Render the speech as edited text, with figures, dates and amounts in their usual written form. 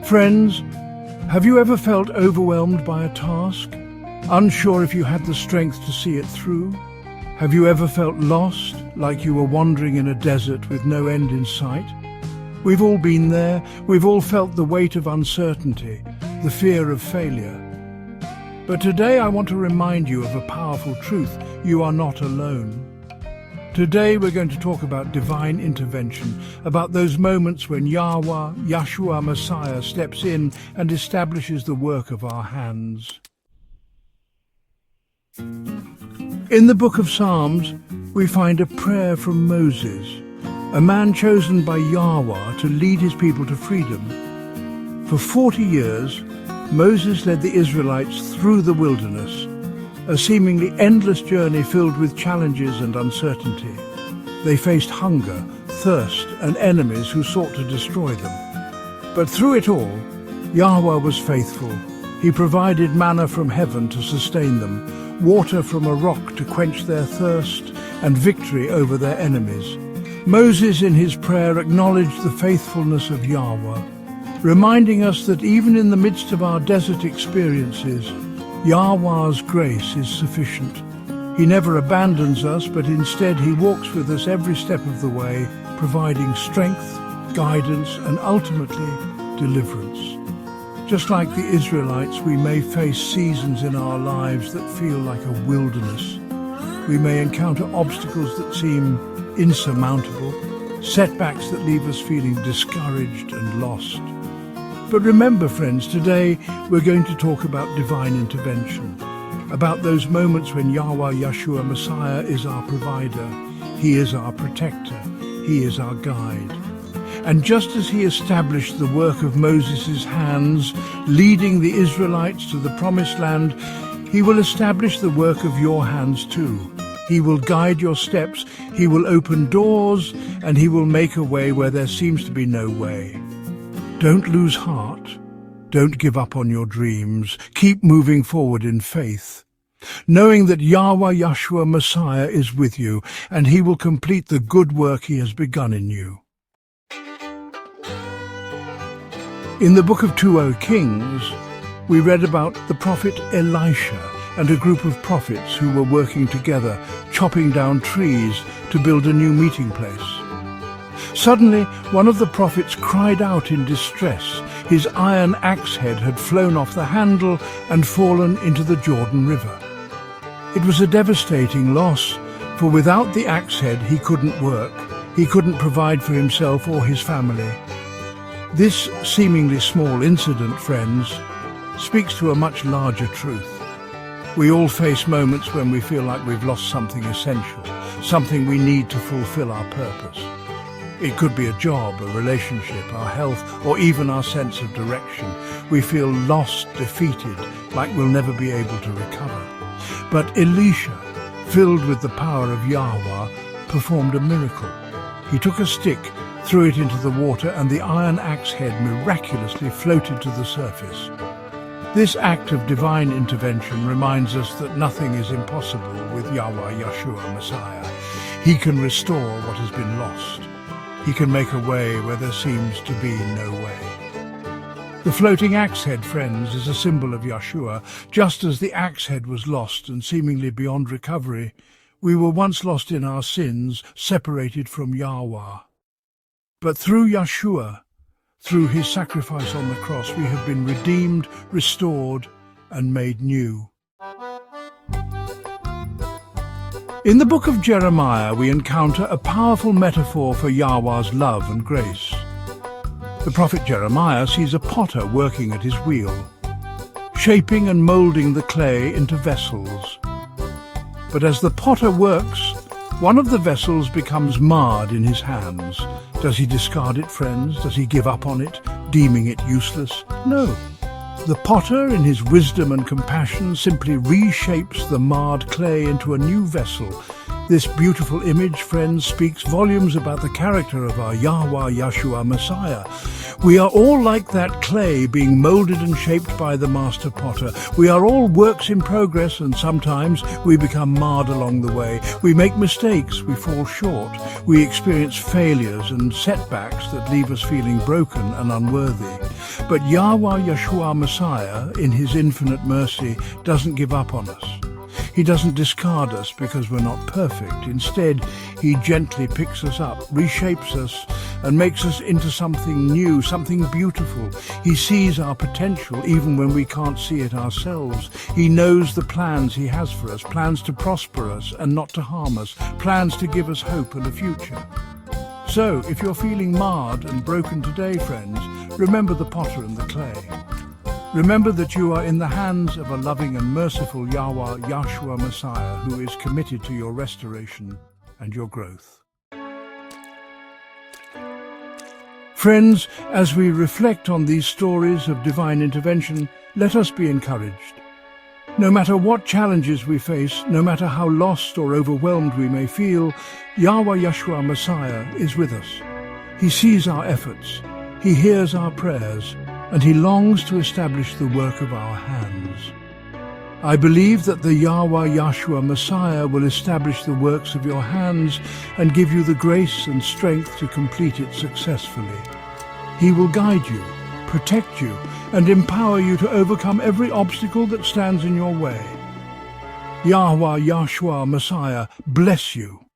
Friends, have you ever felt overwhelmed by a task? Unsure if you had the strength to see it through? Have you ever felt lost, like you were wandering in a desert with no end in sight? We've all been there. We've all felt the weight of uncertainty, the fear of failure. But today I want to remind you of a powerful truth. You are not alone. Today we're going to talk about divine intervention, about those moments when Yahweh, Yeshua Messiah, steps in and establishes the work of our hands. In the book of Psalms, we find a prayer from Moses, a man chosen by Yahweh to lead his people to freedom. For 40 years, Moses led the Israelites through the wilderness, a seemingly endless journey filled with challenges and uncertainty. They faced hunger, thirst, and enemies who sought to destroy them. But through it all, Yahweh was faithful. He provided manna from heaven to sustain them, water from a rock to quench their thirst, and victory over their enemies. Moses in his prayer acknowledged the faithfulness of Yahweh, reminding us that even in the midst of our desert experiences, Yahweh's grace is sufficient. He never abandons us, but instead he walks with us every step of the way, providing strength, guidance, and ultimately deliverance. Just like the Israelites, we may face seasons in our lives that feel like a wilderness. We may encounter obstacles that seem insurmountable, setbacks that leave us feeling discouraged and lost. But remember, friends, today we're going to talk about divine intervention, about those moments when Yahweh Yeshua Messiah is our provider. He is our protector. He is our guide. And just as he established the work of Moses' hands, leading the Israelites to the promised land, he will establish the work of your hands too. He will guide your steps, he will open doors, and he will make a way where there seems to be no way. Don't lose heart. Don't give up on your dreams. Keep moving forward in faith, knowing that Yahweh Yeshua Messiah is with you, and he will complete the good work he has begun in you. In the book of 2 Kings, we read about the prophet Elisha and a group of prophets who were working together, chopping down trees to build a new meeting place. Suddenly, one of the prophets cried out in distress. His iron axe head had flown off the handle and fallen into the Jordan River. It was a devastating loss, for without the axe head he couldn't work. He couldn't provide for himself or his family. This seemingly small incident, friends, speaks to a much larger truth. We all face moments when we feel like we've lost something essential, something we need to fulfill our purpose. It could be a job, a relationship, our health, or even our sense of direction. We feel lost, defeated, like we'll never be able to recover. But Elisha, filled with the power of Yahweh, performed a miracle. He took a stick, threw it into the water, and the iron axe head miraculously floated to the surface. This act of divine intervention reminds us that nothing is impossible with Yahweh Yeshua Messiah. He can restore what has been lost. He can make a way where there seems to be no way. The floating axe head, friends, is a symbol of Yeshua. Just as the axe head was lost and seemingly beyond recovery, we were once lost in our sins, separated from Yahweh. But through Yeshua, through his sacrifice on the cross, we have been redeemed, restored, and made new. In the book of Jeremiah, we encounter a powerful metaphor for Yahweh's love and grace. The prophet Jeremiah sees a potter working at his wheel, shaping and molding the clay into vessels. But as the potter works, one of the vessels becomes marred in his hands. Does he discard it, friends? Does he give up on it, deeming it useless? No. The potter, in his wisdom and compassion, simply reshapes the marred clay into a new vessel, This beautiful image, friends, speaks volumes about the character of our Yahweh Yeshua Messiah. We are all like that clay being molded and shaped by the master potter. We are all works in progress, and sometimes we become marred along the way. We make mistakes, we fall short, we experience failures and setbacks that leave us feeling broken and unworthy. But Yahweh Yeshua Messiah, in his infinite mercy, doesn't give up on us. He doesn't discard us because we're not perfect. Instead, he gently picks us up, reshapes us, and makes us into something new, something beautiful. He sees our potential even when we can't see it ourselves. He knows the plans he has for us, plans to prosper us and not to harm us, plans to give us hope and a future. So, if you're feeling marred and broken today, friends, remember the potter and the clay. Remember that you are in the hands of a loving and merciful Yahweh Yeshua Messiah who is committed to your restoration and your growth. Friends, as we reflect on these stories of divine intervention, let us be encouraged. No matter what challenges we face, no matter how lost or overwhelmed we may feel, Yahweh Yeshua Messiah is with us. He sees our efforts, he hears our prayers, and he longs to establish the work of our hands. I believe that the Yahweh Yeshua Messiah will establish the works of your hands and give you the grace and strength to complete it successfully. He will guide you, protect you, and empower you to overcome every obstacle that stands in your way. Yahweh Yeshua Messiah bless you.